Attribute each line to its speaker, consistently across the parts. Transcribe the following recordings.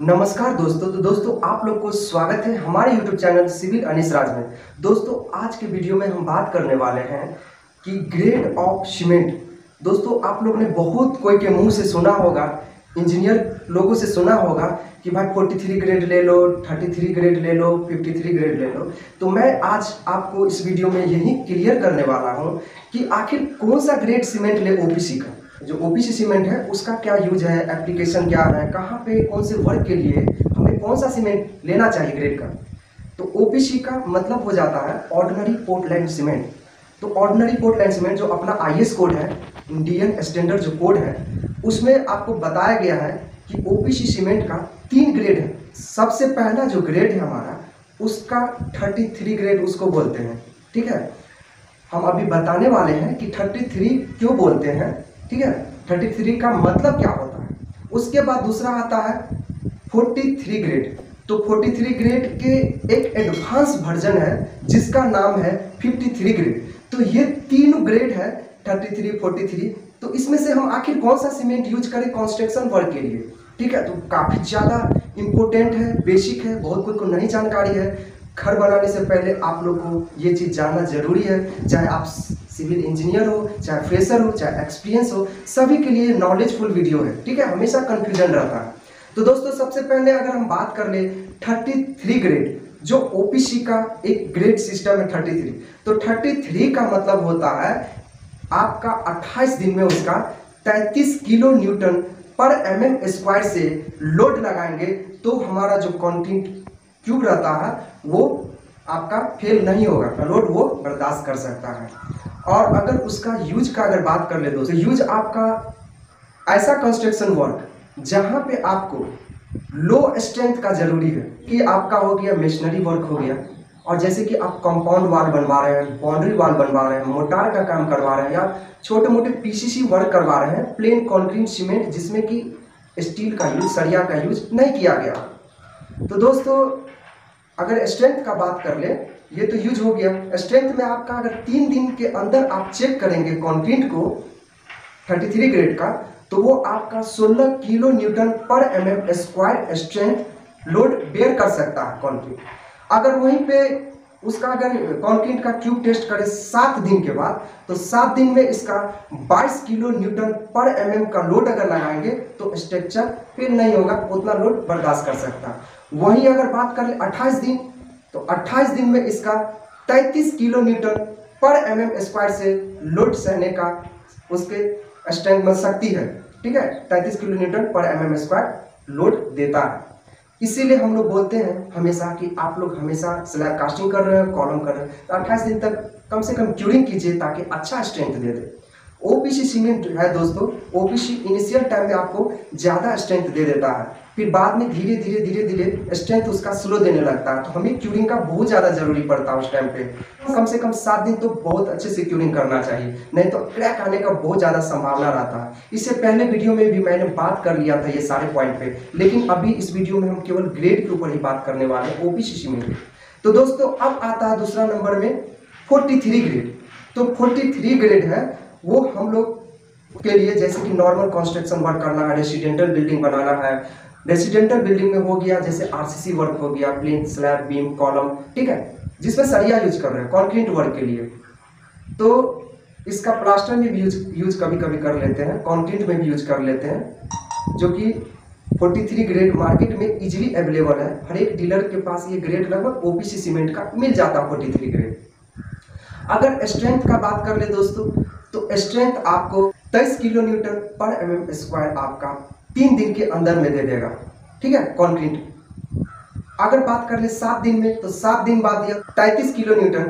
Speaker 1: नमस्कार दोस्तों। तो दोस्तों आप लोग को स्वागत है हमारे YouTube चैनल सिविल अनीस राज में। दोस्तों आज के वीडियो में हम बात करने वाले हैं कि ग्रेड ऑफ सीमेंट। दोस्तों आप लोग ने बहुत कोई के मुंह से सुना होगा, इंजीनियर लोगों से सुना होगा कि भाई 43 ग्रेड ले लो, 33 ग्रेड ले लो, 53 ग्रेड ले लो। तो मैं आज आपको इस वीडियो में यही क्लियर करने वाला हूँ कि आखिर कौन सा ग्रेड सीमेंट ले ओपीसी का। जो ओपीसी सीमेंट है उसका क्या यूज है, एप्लीकेशन क्या है, कहाँ पे कौन से वर्क के लिए हमें कौन सा सीमेंट लेना चाहिए ग्रेड का। तो ओपीसी का मतलब हो जाता है ऑर्डिनरी पोर्टलैंड सीमेंट। तो ऑर्डिनरी पोर्टलैंड सीमेंट जो अपना आईएस कोड है, इंडियन स्टैंडर्ड जो कोड है, उसमें आपको बताया गया है कि ओपीसी सीमेंट का 3 ग्रेड है। सबसे पहला जो ग्रेड है हमारा उसका 33 ग्रेड उसको बोलते हैं। ठीक है, हम अभी बताने वाले हैं कि 33 क्यों बोलते हैं। ठीक है, 33 का मतलब क्या होता है। उसके बाद दूसरा आता है 43 ग्रेड। तो 43 ग्रेड के एक एडवांस वर्जन है जिसका नाम है 53 ग्रेड। तो ये तीनों ग्रेड है 33, 43। तो इसमें से हम आखिर कौन सा सीमेंट यूज करें कंस्ट्रक्शन वर्क के लिए। ठीक है, तो काफी ज्यादा इंपॉर्टेंट है, बेसिक है, बहुत कुछ को नहीं जानकारी है। घर बनाने से पहले आप लोग को ये चीज जानना जरूरी है, चाहे आप सिविल इंजीनियर हो, चाहे फ्रेशर हो, चाहे एक्सपीरियंस हो, सभी के लिए नॉलेजफुल वीडियो है। ठीक है, हमेशा कंफ्यूजन रहता है। तो दोस्तों सबसे पहले अगर हम बात कर ले 33 ग्रेड, जो ओपीसी का एक ग्रेड सिस्टम है 33। तो 33 का मतलब होता है आपका 28 दिन में उसका 33 किलो न्यूटन पर एमएम स्क्वायर से लोड लगाएंगे तो हमारा जो कंक्रीट क्यूब रहता है वो आपका फेल नहीं होगा, लोड वो बर्दाश्त कर सकता है। और अगर उसका यूज का अगर बात कर ले दोस्तों, यूज आपका ऐसा कंस्ट्रक्शन वर्क जहां पे आपको लो स्ट्रेंथ का जरूरी है कि आपका हो गया मेशनरी वर्क हो गया, और जैसे कि आप कंपाउंड वाल बनवा रहे हैं, बाउंड्री वाल बनवा रहे हैं, मोटार का काम करवा रहे हैं, या छोटे मोटे पीसीसी वर्क करवा रहे हैं, प्लेन कंक्रीट सीमेंट जिसमें कि स्टील का यूज, सरिया का यूज नहीं किया गया। तो दोस्तों अगर स्ट्रेंथ का बात कर ले, ये तो यूज हो गया। स्ट्रेंथ में आपका अगर 3 दिन के अंदर आप चेक करेंगे कंक्रीट को 33 ग्रेड का, तो वो आपका 16 किलो न्यूटन पर mm square strength load bear कर सकता है कंक्रीट। अगर वहीं पे उसका अगर कंक्रीट का क्यूब टेस्ट करें 7 दिन के बाद, तो 7 दिन में इसका 22 किलो न्यूटन पर एमएम का लोड अगर लगाएंगे तो स्ट्रक्चर फेल नहीं होगा, उतना लोड बर्दाश्त कर सकता है। वहीं अगर बात करें 28 दिन, तो 28 दिन में इसका 33 किलो न्यूटन पर एमएम स्क्वायर से लोड सहने का उसके स्ट्रेंथ में शक्ति है। ठीक है, 33 किलो न्यूटन पर एमएम स्क्वायर लोड देता है। इसीलिए हम लोग बोलते हैं हमेशा कि आप लोग हमेशा स्लैब कास्टिंग कर रहे हैं, कॉलम कर रहे हैं, तो 28 दिन तक कम से कम क्यूरिंग कीजिए ताकि अच्छा स्ट्रेंथ दे दे। ओपीसी सीमेंट है दोस्तों, ओपीसी इनिशियल टाइम में आपको ज्यादा स्ट्रेंथ दे देता है, फिर बाद में धीरे धीरे स्ट्रेंथ उसका स्लो देने लगता है। तो हमें क्यूरिंग का बहुत ज्यादा जरूरी पड़ता है उस टाइम पे। कम से कम 7 दिन तो बहुत अच्छे से क्यूरिंग करना चाहिए, नहीं तो क्रैक आने का बहुत ज्यादा संभावना रहता है। इससे पहले वीडियो में भी मैंने बात कर लिया था ये सारे पॉइंट पे, लेकिन अभी इस वीडियो में हम केवल ग्रेड के ऊपर ही बात करने वाले हैं, ओपीसी सीमेंट। तो दोस्तों अब आता है दूसरा नंबर में 43 ग्रेड। तो 43 ग्रेड है वो हम लोग के लिए, जैसे कि नॉर्मल कंस्ट्रक्शन वर्क करना है, रेसिडेंटल बिल्डिंग बनाना है। रेसिडेंटल बिल्डिंग में हो गया जैसे आरसीसी वर्क हो गया, प्लेन, स्लैब, बीम, कॉलम, ठीक है, जिसमें सरिया यूज कर रहे हैं कंक्रीट वर्क के लिए। तो इसका प्लास्टर में भी यूज कभी कभी कर लेते हैं, कंक्रीट में भी यूज कर लेते हैं, जो कि 43 ग्रेड मार्केट में इजीली अवेलेबल है। हर एक डीलर के पास ये ग्रेड लगभग ओपीसी सीमेंट का मिल जाता है 43 ग्रेड। अगर स्ट्रेंथ का बात कर ले दोस्तों, तो स्ट्रेंथ आपको 23 किलो न्यूटन पर एमएम स्क्वायर आपका 3 दिन के अंदर में दे देगा। ठीक है, कंक्रीट। अगर बात कर ले 7 दिन में, तो 7 दिन बाद यह 33 किलो न्यूटन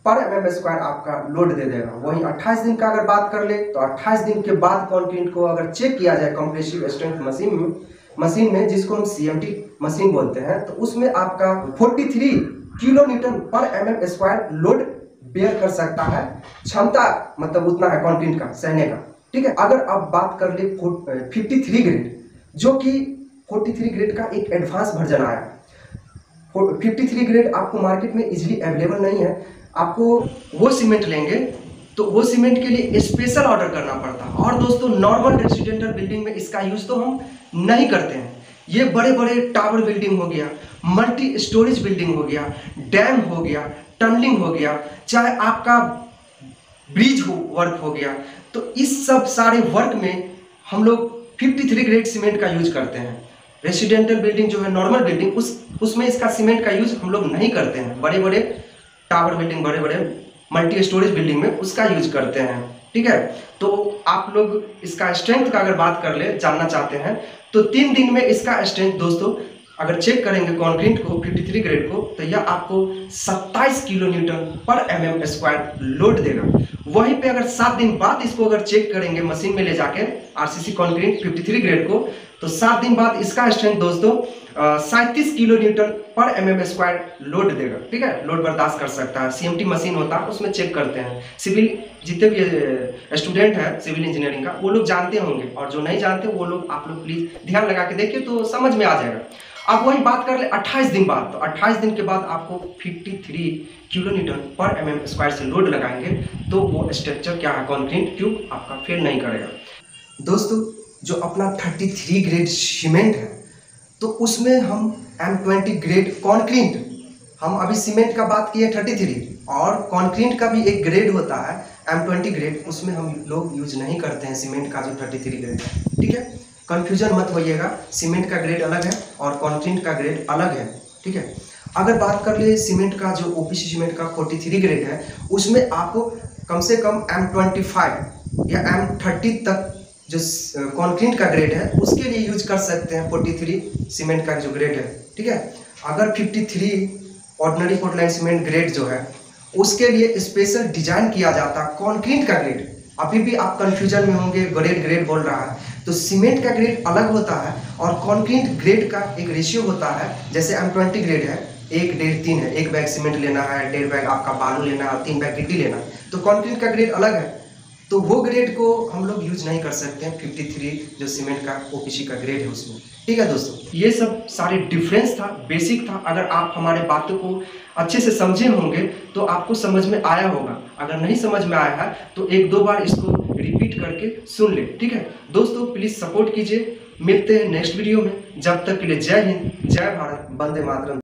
Speaker 1: पर एमएम स्क्वायर आपका लोड दे देगा। वहीं 28 दिन का अगर बात कर ले, तो 28 दिन के बाद कंक्रीट को अगर चेक किया जाए कंप्रेसिव स्ट्रेंथ मशीन में जिसको हम सीएमटी मशीन बोलते हैं, तो उसमें आपका 43 किलो न्यूटन पर एमएम स्क्वायर लोड बेयर कर सकता है। क्षमता मतलब उतना है कंक्रीट का सहने का। ठीक है, अगर आप बात कर ले 53 ग्रेड, जो कि 43 ग्रेड का एक एडवांस वर्जन आया। 53 ग्रेड आपको मार्केट में इजीली अवेलेबल नहीं है। आपको वो सीमेंट लेंगे तो वो सीमेंट के लिए स्पेशल ऑर्डर करना पड़ता है। और दोस्तों नॉर्मल रेसिडेंटल बिल्डिंग में इसका यूज तो हम नहीं करते हैं। ये बड़े बड़े टावर बिल्डिंग हो गया, मल्टी स्टोरेज बिल्डिंग हो गया, डैम हो गया, टनलिंग हो गया, चाहे आपका ब्रिज हो वर्क हो गया, तो इस सब सारे वर्क में हम लोग 53 ग्रेड सीमेंट का यूज करते हैं। रेसिडेंशियल बिल्डिंग जो है, नॉर्मल बिल्डिंग, उसमें इसका सीमेंट का यूज हम लोग नहीं करते हैं। बड़े बड़े टावर बिल्डिंग, बड़े बड़े मल्टी स्टोरेज बिल्डिंग में उसका यूज करते हैं। ठीक है, तो आप लोग इसका स्ट्रेंथ का अगर बात कर ले, जानना चाहते हैं, तो 3 दिन में इसका स्ट्रेंथ दोस्तों अगर चेक करेंगे कंक्रीट को 53 ग्रेड को, तो यह आपको 27 किलो न्यूटन पर mm स्क्वायर लोड देगा। वहीं पे अगर 7 दिन बाद इसको अगर चेक करेंगे मशीन में ले जाकर आरसीसी कंक्रीट 53 ग्रेड को, तो 7 दिन बाद इसका स्ट्रेंथ दोस्तों 37 किलो न्यूटन पर mm स्क्वायर लोड देगा। ठीक है, लोड बर्दाश्त कर सकता है। सीएमटी मशीन होता है, उसमें चेक करते हैं। सिविल जितने भी स्टूडेंट हैं सिविल इंजीनियरिंग का, वो लोग जानते होंगे, और जो नहीं जानते वो लोग, आप लोग प्लीज ध्यान लगा के देखिए तो समझ में आ जाएगा। अब वही बात कर ले 28 दिन बाद, तो 28 दिन के बाद आपको 53 किलो न्यूटन पर mm स्क्वायर से लोड लगाएंगे, तो वो स्ट्रक्चर क्या है, कंक्रीट क्यूब आपका फेल नहीं करेगा। दोस्तों जो अपना 33 ग्रेड सीमेंट है, तो उसमें हम M20 ग्रेड कंक्रीट, हम अभी सीमेंट का बात किए 33, और कंक्रीट का भी एक ग्रेड होता है M20 ग्रेड, उसमें हम लोग यूज नहीं करते हैं सीमेंट का जो 33 ग्रेड है। ठीक है, कंफ्यूजन मत होइएगा, सीमेंट का ग्रेड अलग है और कंक्रीट का ग्रेड अलग है। ठीक है, अगर बात कर ले सीमेंट का, जो ओपीसी सीमेंट का 43 ग्रेड है, उसमें आपको कम से कम M25 या M30 तक जो कंक्रीट का ग्रेड है उसके लिए यूज कर सकते हैं 43 सीमेंट का जो ग्रेड है। ठीक है, अगर 53 ऑर्डिनरी पोर्टलैंड सीमेंट ग्रेड जो है, उसके लिए स्पेशल डिजाइन किया जाता कंक्रीट का ग्रेड। अभी भी आप कंफ्यूजन में होंगे, ग्रेड बोल रहा है, तो सीमेंट का ग्रेड अलग होता है और कंक्रीट ग्रेड का एक रेशियो होता है। जैसे M20 ग्रेड है, 1, 1.5, 3 है, 1 बैग सीमेंट लेना है, 1.5 बैग आपका बालू लेना है, 3 बैग गिट्टी लेना है, तो कंक्रीट का ग्रेड अलग है, तो वो ग्रेड को हम लोग यूज नहीं कर सकते हैं 53 जो सीमेंट का ओपीसी का ग्रेड है उसमें। ठीक है दोस्तों, ये सब सारे डिफरेंस था, बेसिक था। अगर आप हमारे बातों को अच्छे से समझे होंगे तो आपको समझ में आया होगा। अगर नहीं समझ में आया है तो 1-2 बार इसको रिपीट करके सुन ले। ठीक है दोस्तों, प्लीज सपोर्ट कीजिए। मिलते हैं नेक्स्ट वीडियो में, जब तक के लिए जय हिंद, जय भारत, वंदे मातरम।